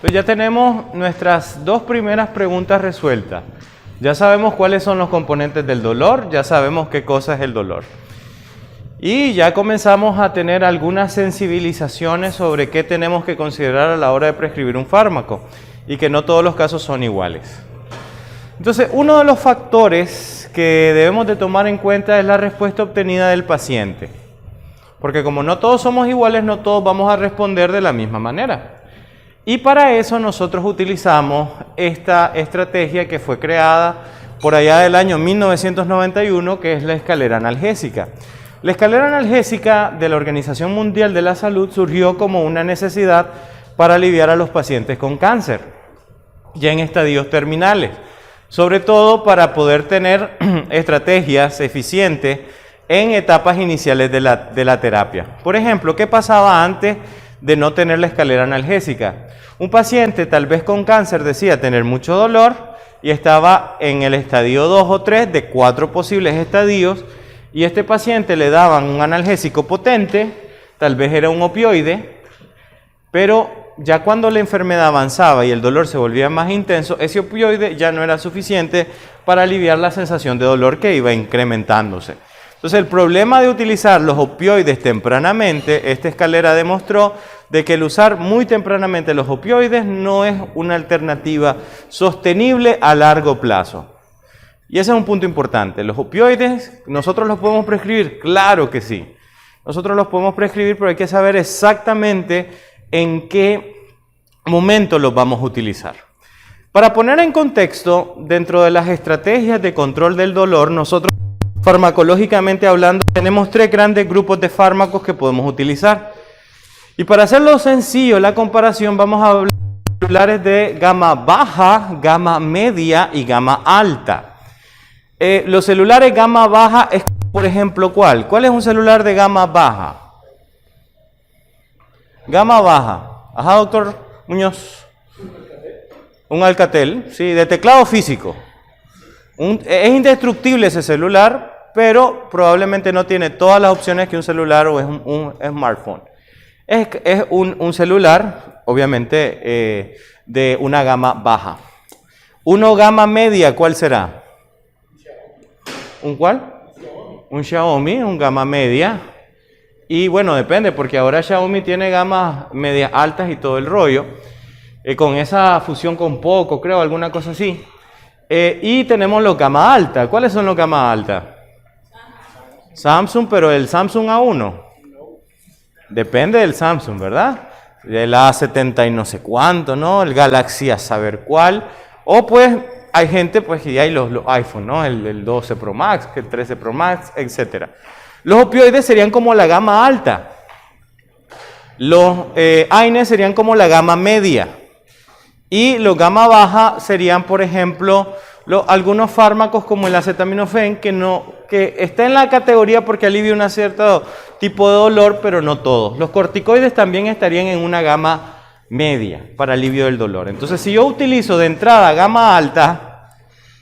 Entonces ya tenemos nuestras dos primeras preguntas resueltas. Ya sabemos cuáles son los componentes del dolor, ya sabemos qué cosa es el dolor. Y ya comenzamos a tener algunas sensibilizaciones sobre qué tenemos que considerar a la hora de prescribir un fármaco y que no todos los casos son iguales. Entonces, uno de los factores que debemos de tomar en cuenta es la respuesta obtenida del paciente. Porque como no todos somos iguales, no todos vamos a responder de la misma manera. Y para eso nosotros utilizamos esta estrategia que fue creada por allá del año 1991, que es la escalera analgésica. La escalera analgésica de la Organización Mundial de la Salud surgió como una necesidad para aliviar a los pacientes con cáncer, ya en estadios terminales, sobre todo para poder tener estrategias eficientes en etapas iniciales de la terapia. Por ejemplo, ¿qué pasaba antes de no tener la escalera analgésica? Un paciente tal vez con cáncer decía tener mucho dolor y estaba en el estadio 2 o 3 de 4 posibles estadios, y a este paciente le daban un analgésico potente, tal vez era un opioide, pero ya cuando la enfermedad avanzaba y el dolor se volvía más intenso, ese opioide ya no era suficiente para aliviar la sensación de dolor que iba incrementándose. Entonces el problema de utilizar los opioides tempranamente, esta escalera demostró de que el usar muy tempranamente los opioides no es una alternativa sostenible a largo plazo. Y ese es un punto importante. Los opioides, ¿nosotros los podemos prescribir? Claro que sí. Nosotros los podemos prescribir, pero hay que saber exactamente en qué momento los vamos a utilizar. Para poner en contexto, dentro de las estrategias de control del dolor, nosotros farmacológicamente hablando tenemos 3 grandes grupos de fármacos que podemos utilizar. Y para hacerlo sencillo, la comparación, vamos a hablar de celulares de gama baja, gama media y gama alta. Los celulares gama baja es, por ejemplo, ¿cuál? ¿Cuál es un celular de gama baja? Gama baja. Ajá, doctor Muñoz. Un Alcatel, sí, de teclado físico. Es indestructible ese celular, pero probablemente no tiene todas las opciones que un celular o es un smartphone. Es un celular, obviamente, de una gama baja. Uno gama media, ¿cuál será? ¿Un cuál? Un Xiaomi, un gama media. Y bueno, depende, porque ahora Xiaomi tiene gamas medias altas y todo el rollo. Con esa fusión con Poco, creo, alguna cosa así. Y tenemos los gama alta. ¿Cuáles son los gama alta? Samsung, pero el Samsung A1. Depende del Samsung, ¿verdad? El A70 y no sé cuánto, ¿no? El Galaxy a saber cuál. O pues hay gente pues que ya hay los iPhone, ¿no? El 12 Pro Max, el 13 Pro Max, etc. Los opioides serían como la gama alta. Los AINES serían como la gama media. Y los gama baja serían, por ejemplo, algunos fármacos como el acetaminofén, que está en la categoría porque alivia un cierto tipo de dolor, pero no todos. Los corticoides también estarían en una gama media para alivio del dolor. Entonces, si yo utilizo de entrada gama alta,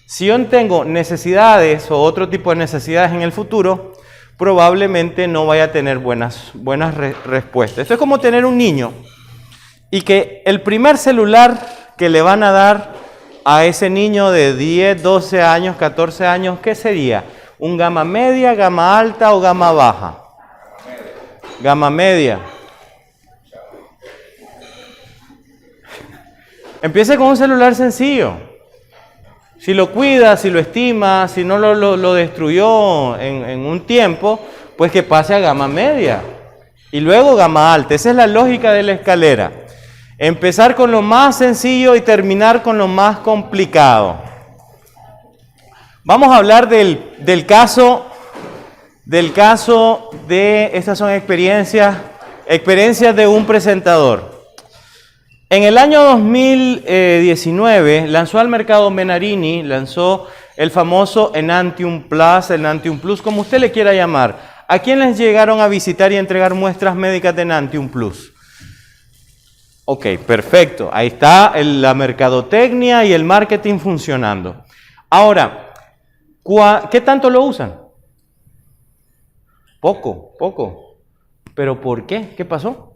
si yo tengo necesidades o otro tipo de necesidades en el futuro, probablemente no vaya a tener buenas respuestas. Esto es como tener un niño y que el primer celular que le van a dar a ese niño de 10, 12 años, 14 años, ¿qué sería? ¿Un gama media, gama alta o gama baja? Gama media. Empiece con un celular sencillo. Si lo cuida, si lo estima, si no lo destruyó en un tiempo, pues que pase a gama media. Y luego gama alta. Esa es la lógica de la escalera. Empezar con lo más sencillo y terminar con lo más complicado. Vamos a hablar del caso de, estas son experiencias de un presentador. En el año 2019 lanzó al mercado Menarini, lanzó el famoso Enantium Plus, como usted le quiera llamar. ¿A quién les llegaron a visitar y entregar muestras médicas de Enantium Plus? Ok, perfecto. Ahí está la mercadotecnia y el marketing funcionando. Ahora, ¿qué tanto lo usan? Poco. ¿Pero por qué? ¿Qué pasó?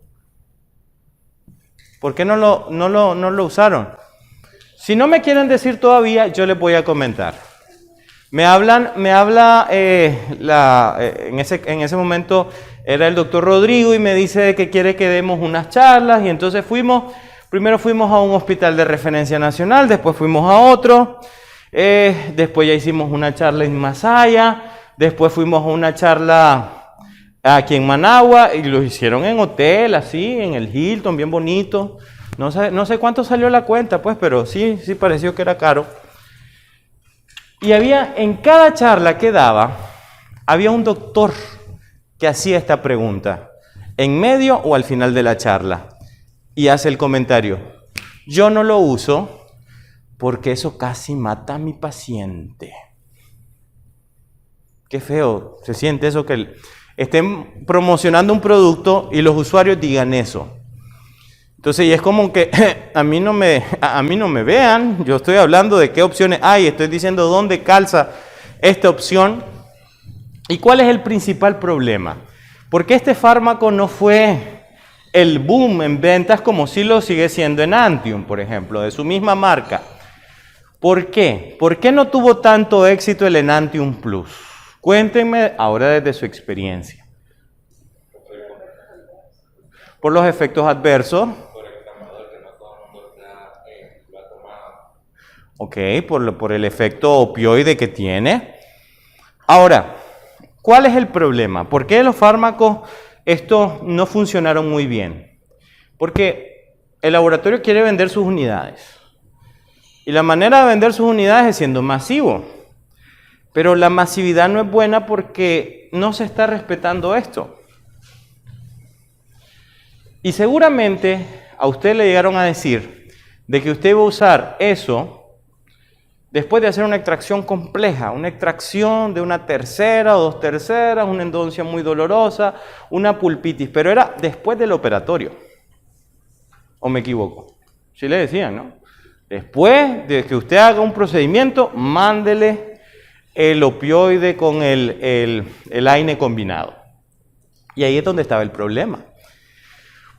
¿Por qué no lo usaron? Si no me quieren decir todavía, yo les voy a comentar. Me habla en ese momento era el doctor Rodrigo y me dice que quiere que demos unas charlas y entonces primero fuimos a un hospital de referencia nacional, después fuimos a otro, después ya hicimos una charla en Masaya, después fuimos a una charla aquí en Managua y lo hicieron en hotel, así, en el Hilton, bien bonito. No sé cuánto salió la cuenta, pues, pero sí pareció que era caro. Y en cada charla que daba, había un doctor que hacía esta pregunta, en medio o al final de la charla, y hace el comentario: yo no lo uso porque eso casi mata a mi paciente. Qué feo se siente eso, que estén promocionando un producto y los usuarios digan eso. Entonces, y es como que a mí no me vean, yo estoy hablando de qué opciones hay, estoy diciendo dónde calza esta opción y cuál es el principal problema. Porque este fármaco no fue el boom en ventas como sí lo sigue siendo Enantium, por ejemplo, de su misma marca. ¿Por qué? ¿Por qué no tuvo tanto éxito el Enantium Plus? Cuéntenme ahora desde su experiencia. Por los efectos adversos. Ok, por el efecto opioide que tiene. Ahora, ¿cuál es el problema? ¿Por qué los fármacos estos no funcionaron muy bien? Porque el laboratorio quiere vender sus unidades. Y la manera de vender sus unidades es siendo masivo. Pero la masividad no es buena porque no se está respetando esto. Y seguramente a usted le llegaron a decir de que usted iba a usar eso después de hacer una extracción compleja, una extracción de una tercera o 2/3, una endodoncia muy dolorosa, una pulpitis, pero era después del operatorio. ¿O me equivoco? Sí le decían, ¿no? Después de que usted haga un procedimiento, mándele el opioide con el AINE combinado. Y ahí es donde estaba el problema.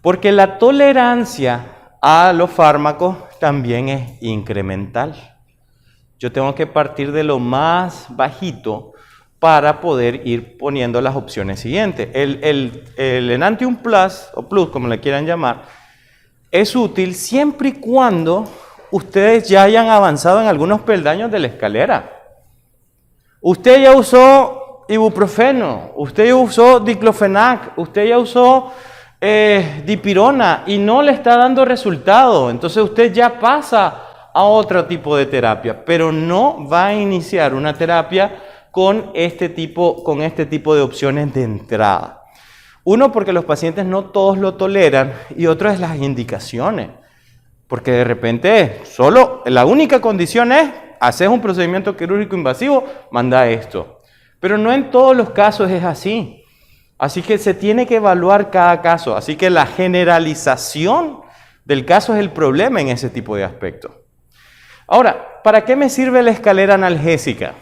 Porque la tolerancia a los fármacos también es incremental. Yo tengo que partir de lo más bajito para poder ir poniendo las opciones siguientes. El Enantium Plus, o Plus como le quieran llamar, es útil siempre y cuando ustedes ya hayan avanzado en algunos peldaños de la escalera. Usted ya usó ibuprofeno, usted ya usó diclofenac, usted ya usó dipirona y no le está dando resultado. Entonces usted ya pasa a otro tipo de terapia, pero no va a iniciar una terapia con este tipo de opciones de entrada. Uno, porque los pacientes no todos lo toleran, y otro es las indicaciones, porque de repente solo la única condición es hacer un procedimiento quirúrgico invasivo, manda esto. Pero no en todos los casos es así. Así que se tiene que evaluar cada caso. Así que la generalización del caso es el problema en ese tipo de aspectos. Ahora, ¿para qué me sirve la escalera analgésica?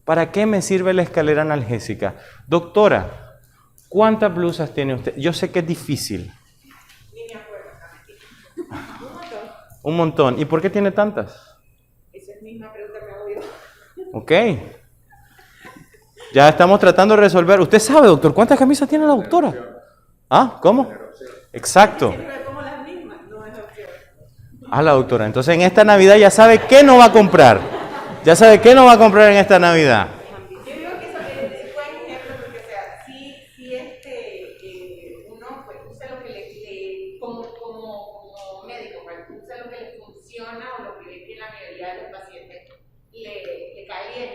¿Para qué me sirve la escalera analgésica? Doctora, ¿cuántas blusas tiene usted? Yo sé que es difícil. Ni me acuerdo. Un montón. Un montón. ¿Y por qué tiene tantas? Esa es la misma pregunta que hago yo. Ok. Ya estamos tratando de resolver. ¿Usted sabe, doctor, cuántas camisas tiene la doctora? ¿Ah? ¿Cómo? Exacto. Como las mismas, no es opción. Ah, la doctora. Entonces en esta Navidad ya sabe qué no va a comprar. Ya sabe qué no va a comprar en esta Navidad. Yo digo que eso es buen ejemplo porque, o sea, sí uno pues usa lo que como médico, pues, usa lo que le funciona o lo que ve que la mayoría de los pacientes le cae bien.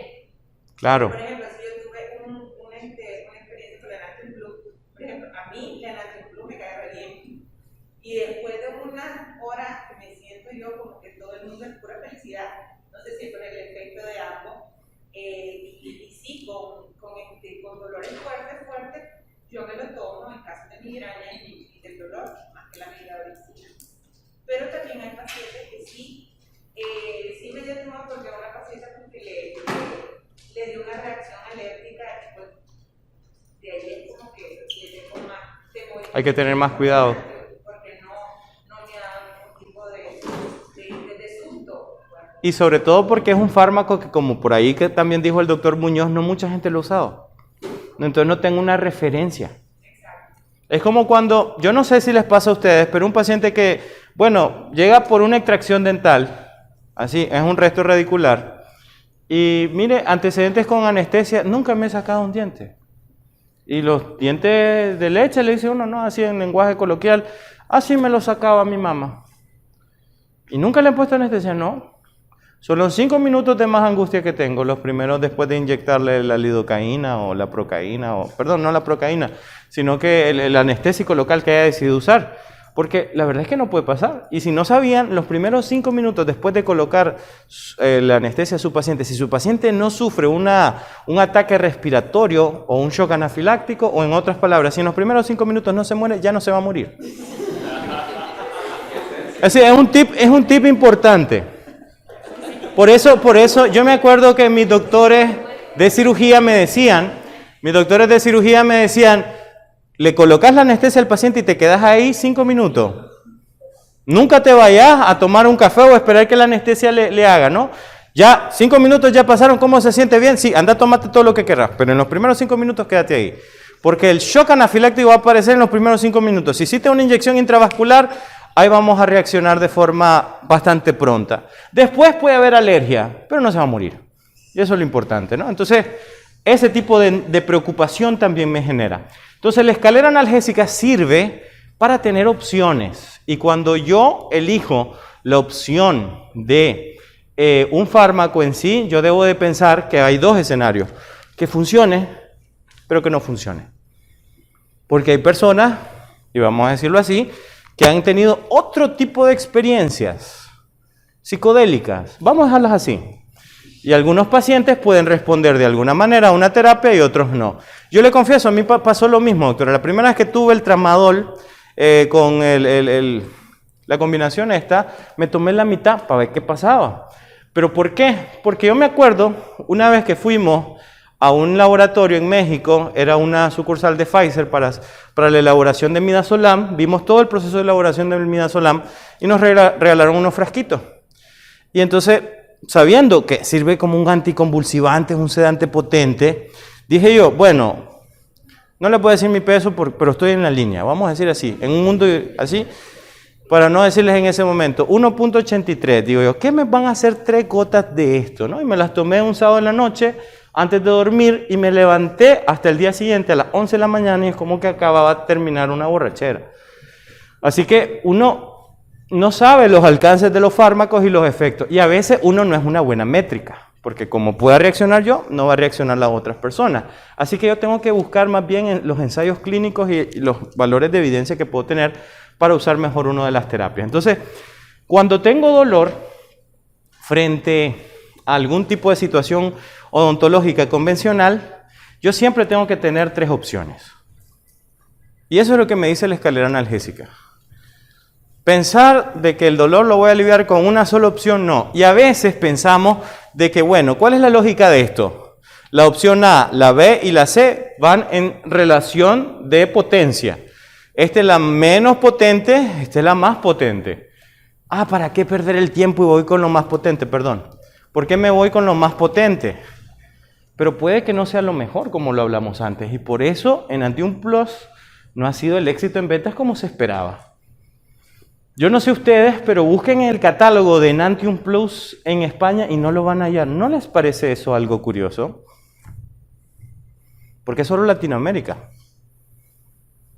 Claro. Por ejemplo, si yo tuve una experiencia con la Enantium Plus, por ejemplo, a mí la Enantium Plus me cae re bien. Y después de unas horas me siento yo como que todo el mundo es pura felicidad. No sé si por el efecto de ambos. Y sí, con dolores fuertes, yo me lo tomo en caso de migraña y del dolor, más que la medicina. Pero también hay pacientes que sí me dio temor porque a una paciente porque le dio una reacción alérgica, pues de ahí es como que le tengo más temor hay que tener más cuidado. Porque no me ha dado ningún tipo de susto. Y sobre todo porque es un fármaco que, como por ahí que también dijo el doctor Muñoz, no mucha gente lo ha usado. Entonces no tengo una referencia. Es como cuando, yo no sé si les pasa a ustedes, pero un paciente que, bueno, llega por una extracción dental, así, es un resto radicular, y mire, antecedentes con anestesia, nunca me he sacado un diente. Y los dientes de leche, le dice uno, no, así en lenguaje coloquial, así me los sacaba mi mamá. ¿Y nunca le han puesto anestesia? No. Son los 5 minutos de más angustia que tengo, los primeros después de inyectarle la lidocaína o la procaína, o perdón, no la procaína, sino que el anestésico local que haya decidido usar. Porque la verdad es que no puede pasar. Y si no sabían, los primeros 5 minutos después de colocar la anestesia a su paciente, si su paciente no sufre un ataque respiratorio o un shock anafiláctico, o en otras palabras, si en los primeros 5 minutos no se muere, ya no se va a morir. Así, es un tip importante. Por eso yo me acuerdo que mis doctores de cirugía me decían, le colocas la anestesia al paciente y te quedas ahí 5 minutos. Nunca te vayas a tomar un café o esperar que la anestesia le haga, ¿no? Ya 5 minutos ya pasaron, ¿cómo se siente bien? Sí, anda, tómate todo lo que querrás, pero en los primeros 5 minutos quédate ahí. Porque el shock anafiláctico va a aparecer en los primeros 5 minutos. Si hiciste una inyección intravascular, ahí vamos a reaccionar de forma bastante pronta. Después puede haber alergia, pero no se va a morir. Y eso es lo importante, ¿no? Entonces, ese tipo de preocupación también me genera. Entonces, la escalera analgésica sirve para tener opciones. Y cuando yo elijo la opción de un fármaco en sí, yo debo de pensar que hay 2 escenarios. Que funcione, pero que no funcione. Porque hay personas, y vamos a decirlo así, que han tenido otro tipo de experiencias psicodélicas. Vamos a dejarlas así. Y algunos pacientes pueden responder de alguna manera a una terapia y otros no. Yo le confieso, a mí pasó lo mismo, doctora. La primera vez que tuve el tramadol con la combinación esta, me tomé la mitad para ver qué pasaba. ¿Pero por qué? Porque yo me acuerdo una vez que fuimos a un laboratorio en México, era una sucursal de Pfizer para la elaboración de midazolam, vimos todo el proceso de elaboración del midazolam y nos regalaron unos frasquitos. Y entonces, sabiendo que sirve como un anticonvulsivante, es un sedante potente, dije yo, bueno, no le puedo decir mi peso, pero estoy en la línea, vamos a decir así, en un mundo así, para no decirles en ese momento, 1.83, digo yo, ¿qué me van a hacer 3 gotas de esto? ¿No? Y me las tomé un sábado en la noche, antes de dormir, y me levanté hasta el día siguiente a las 11 de la mañana y es como que acababa de terminar una borrachera. Así que uno no sabe los alcances de los fármacos y los efectos, y a veces uno no es una buena métrica, porque como pueda reaccionar yo, no va a reaccionar las otras personas. Así que yo tengo que buscar más bien en los ensayos clínicos y los valores de evidencia que puedo tener para usar mejor una de las terapias. Entonces, cuando tengo dolor frente a algún tipo de situación odontológica convencional, yo siempre tengo que tener 3 opciones. Y eso es lo que me dice la escalera analgésica. Pensar de que el dolor lo voy a aliviar con una sola opción, no. Y a veces pensamos de que, bueno, ¿cuál es la lógica de esto? La opción A, la B y la C van en relación de potencia. Esta es la menos potente, esta es la más potente. Ah, ¿para qué perder el tiempo y voy con lo más potente? Perdón. ¿Por qué me voy con lo más potente? Pero puede que no sea lo mejor, como lo hablamos antes. Y por eso en Antium Plus no ha sido el éxito en ventas como se esperaba. Yo no sé ustedes, pero busquen el catálogo de Enantium Plus en España y no lo van a hallar. ¿No les parece eso algo curioso? Porque es solo Latinoamérica.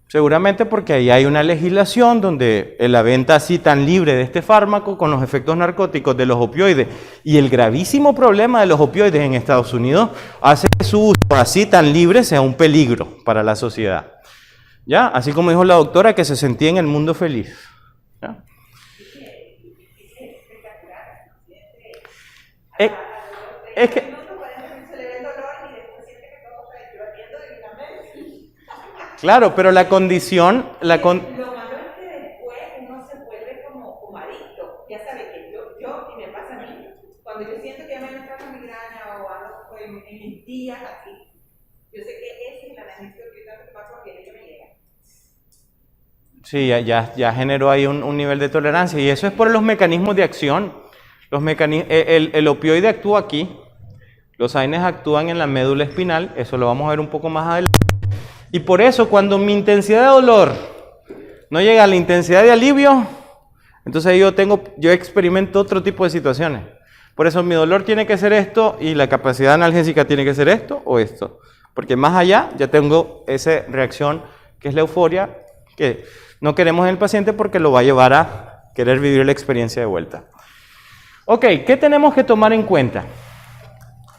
Seguramente porque ahí hay una legislación donde la venta así tan libre de este fármaco con los efectos narcóticos de los opioides y el gravísimo problema de los opioides en Estados Unidos hace que su uso así tan libre sea un peligro para la sociedad. ¿Ya? Así como dijo la doctora que se sentía en el mundo feliz. ¿Ya? Es que... Claro, pero la condición... Lo malo es que después uno se vuelve como adicto. Ya sabe que yo, y me pasa a mí, cuando yo siento que ya me entra una migraña o algo en mis días así, yo sé que ese es el analgésico que tengo que tomar porque es el que me llega. Sí, ya generó ahí un nivel de tolerancia. Y eso es por los mecanismos de acción. El opioide actúa aquí. Los AINES actúan en la médula espinal. Eso lo vamos a ver un poco más adelante. Y por eso, cuando mi intensidad de dolor no llega a la intensidad de alivio, entonces yo experimento otro tipo de situaciones. Por eso mi dolor tiene que ser esto y la capacidad analgésica tiene que ser esto o esto. Porque más allá ya tengo esa reacción que es la euforia, que no queremos en el paciente porque lo va a llevar a querer vivir la experiencia de vuelta. Ok, ¿qué tenemos que tomar en cuenta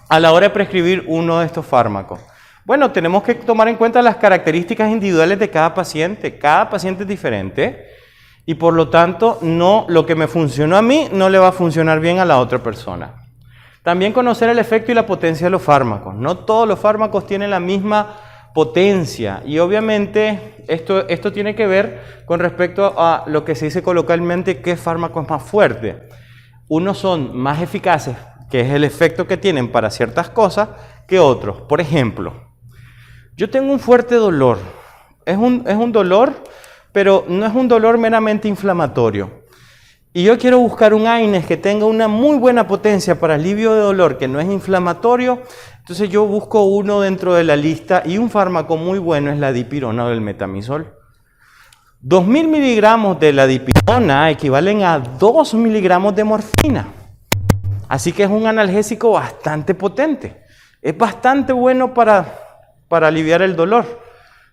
a la hora de prescribir uno de estos fármacos? Bueno, tenemos que tomar en cuenta las características individuales de cada paciente. Cada paciente es diferente y por lo tanto lo que me funcionó a mí no le va a funcionar bien a la otra persona. También conocer el efecto y la potencia de los fármacos. No todos los fármacos tienen la misma potencia y obviamente esto tiene que ver con respecto a lo que se dice coloquialmente qué fármaco es más fuerte. Unos son más eficaces, que es el efecto que tienen para ciertas cosas, que otros. Por ejemplo, yo tengo un fuerte dolor. Es un dolor, pero no es un dolor meramente inflamatorio. Y yo quiero buscar un AINES que tenga una muy buena potencia para alivio de dolor, que no es inflamatorio. Entonces yo busco uno dentro de la lista y un fármaco muy bueno es la dipirona o el metamizol. 2000 miligramos de la dipirona equivalen a 2 miligramos de morfina. Así que es un analgésico bastante potente. Es bastante bueno para aliviar el dolor.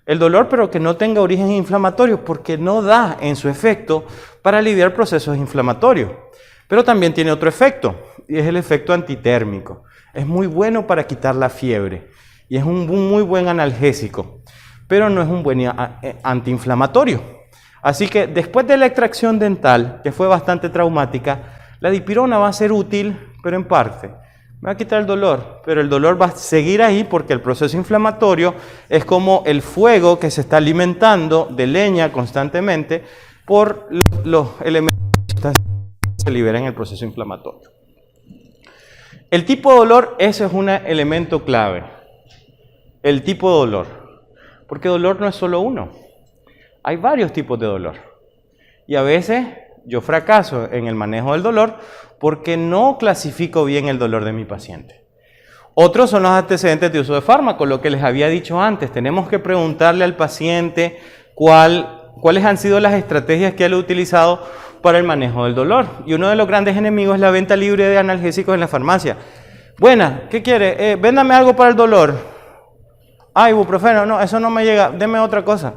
El dolor, pero que no tenga origen inflamatorio, porque no da en su efecto para aliviar procesos inflamatorios. Pero también tiene otro efecto, y es el efecto antitérmico. Es muy bueno para quitar la fiebre, y es un muy buen analgésico, pero no es un buen antiinflamatorio. Así que después de la extracción dental, que fue bastante traumática, la dipirona va a ser útil, pero en parte. Me va a quitar el dolor, pero el dolor va a seguir ahí porque el proceso inflamatorio es como el fuego que se está alimentando de leña constantemente por los elementos que se liberan en el proceso inflamatorio. El tipo de dolor, ese es un elemento clave. El tipo de dolor. Porque dolor no es solo uno. Hay varios tipos de dolor. Y a veces yo fracaso en el manejo del dolor porque no clasifico bien el dolor de mi paciente. Otros son los antecedentes de uso de fármacos, lo que les había dicho antes. Tenemos que preguntarle al paciente cuáles han sido las estrategias que él ha utilizado para el manejo del dolor. Y uno de los grandes enemigos es la venta libre de analgésicos en la farmacia. Buena, ¿qué quiere? Véndame algo para el dolor. Ah, ibuprofeno, no, eso no me llega, deme otra cosa.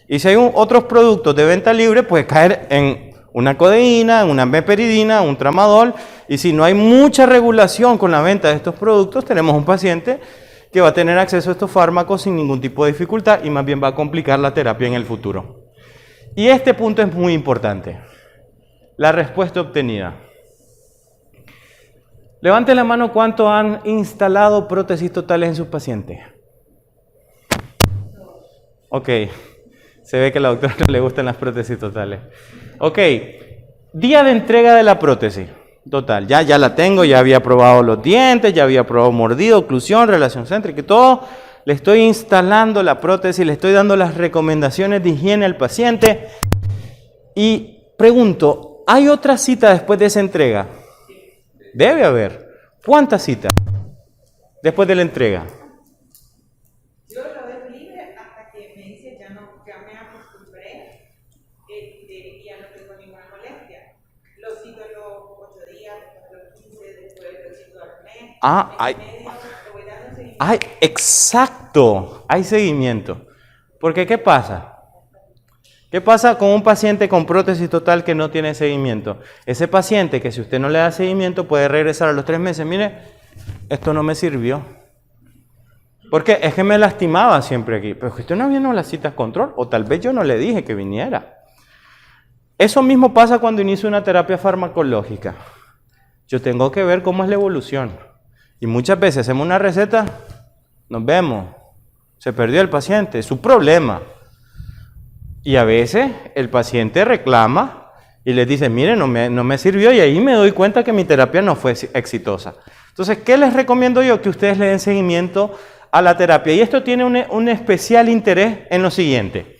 Y si hay otros productos de venta libre, puede caer en una codeína, una meperidina, un tramadol, y si no hay mucha regulación con la venta de estos productos, tenemos un paciente que va a tener acceso a estos fármacos sin ningún tipo de dificultad y más bien va a complicar la terapia en el futuro. Y este punto es muy importante, la respuesta obtenida. Levanten la mano cuánto han instalado prótesis totales en sus pacientes. Ok. Se ve que a la doctora no le gustan las prótesis totales. Ok, día de entrega de la prótesis total. Ya la tengo, ya había probado los dientes, ya había probado mordido, oclusión, relación céntrica y todo. Le estoy instalando la prótesis, le estoy dando las recomendaciones de higiene al paciente. Y pregunto, ¿hay otra cita después de esa entrega? Debe haber. ¿Cuántas citas después de la entrega? Exacto, hay seguimiento. Porque ¿qué pasa? ¿Qué pasa con un paciente con prótesis total que no tiene seguimiento? Ese paciente que si usted no le da seguimiento puede regresar a los 3 meses. Mire, esto no me sirvió. Porque es que me lastimaba siempre aquí. Pero que usted no vino a las citas control, o tal vez yo no le dije que viniera. Eso mismo pasa cuando inicio una terapia farmacológica. Yo tengo que ver cómo es la evolución. Y muchas veces hacemos una receta, nos vemos, se perdió el paciente, es su problema. Y a veces el paciente reclama y les dice, mire, no me sirvió, y ahí me doy cuenta que mi terapia no fue exitosa. Entonces, ¿qué les recomiendo yo? Que ustedes le den seguimiento a la terapia. Y esto tiene un especial interés en lo siguiente.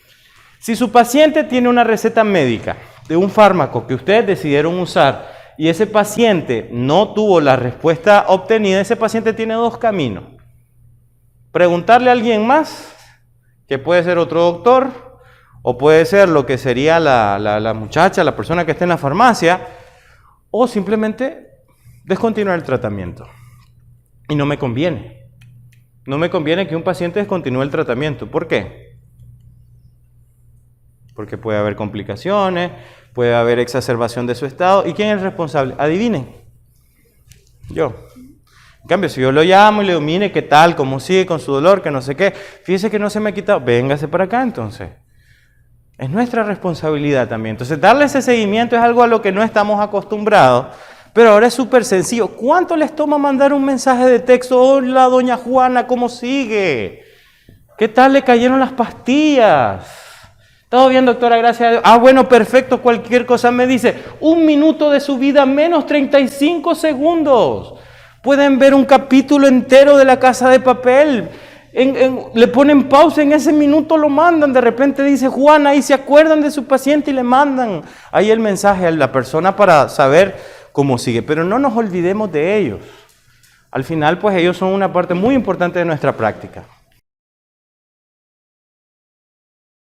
Si su paciente tiene una receta médica de un fármaco que ustedes decidieron usar y ese paciente no tuvo la respuesta obtenida, ese paciente tiene dos caminos. Preguntarle a alguien más, que puede ser otro doctor, o puede ser lo que sería la muchacha, la persona que esté en la farmacia, o simplemente descontinuar el tratamiento. Y no me conviene. No me conviene que un paciente descontinúe el tratamiento. ¿Por qué? Porque puede haber complicaciones, puede haber exacerbación de su estado. ¿Y quién es el responsable? Adivinen. Yo. En cambio, si yo lo llamo y le digo, mire, ¿qué tal? ¿Cómo sigue con su dolor? Que no sé qué. Fíjese que no se me ha quitado. Véngase para acá entonces. Es nuestra responsabilidad también. Entonces, darle ese seguimiento es algo a lo que no estamos acostumbrados. Pero ahora es súper sencillo. ¿Cuánto les toma mandar un mensaje de texto? Hola, doña Juana, ¿cómo sigue? ¿Qué tal le cayeron las pastillas? ¿Todo bien, doctora? Gracias a Dios. Ah, bueno, perfecto. Cualquier cosa me dice. 1 minuto de su vida menos 35 segundos. Pueden ver un capítulo entero de La Casa de Papel. Le ponen pausa, en ese minuto lo mandan. De repente dice Juana y se acuerdan de su paciente y le mandan ahí el mensaje a la persona para saber cómo sigue. Pero no nos olvidemos de ellos. Al final, pues ellos son una parte muy importante de nuestra práctica.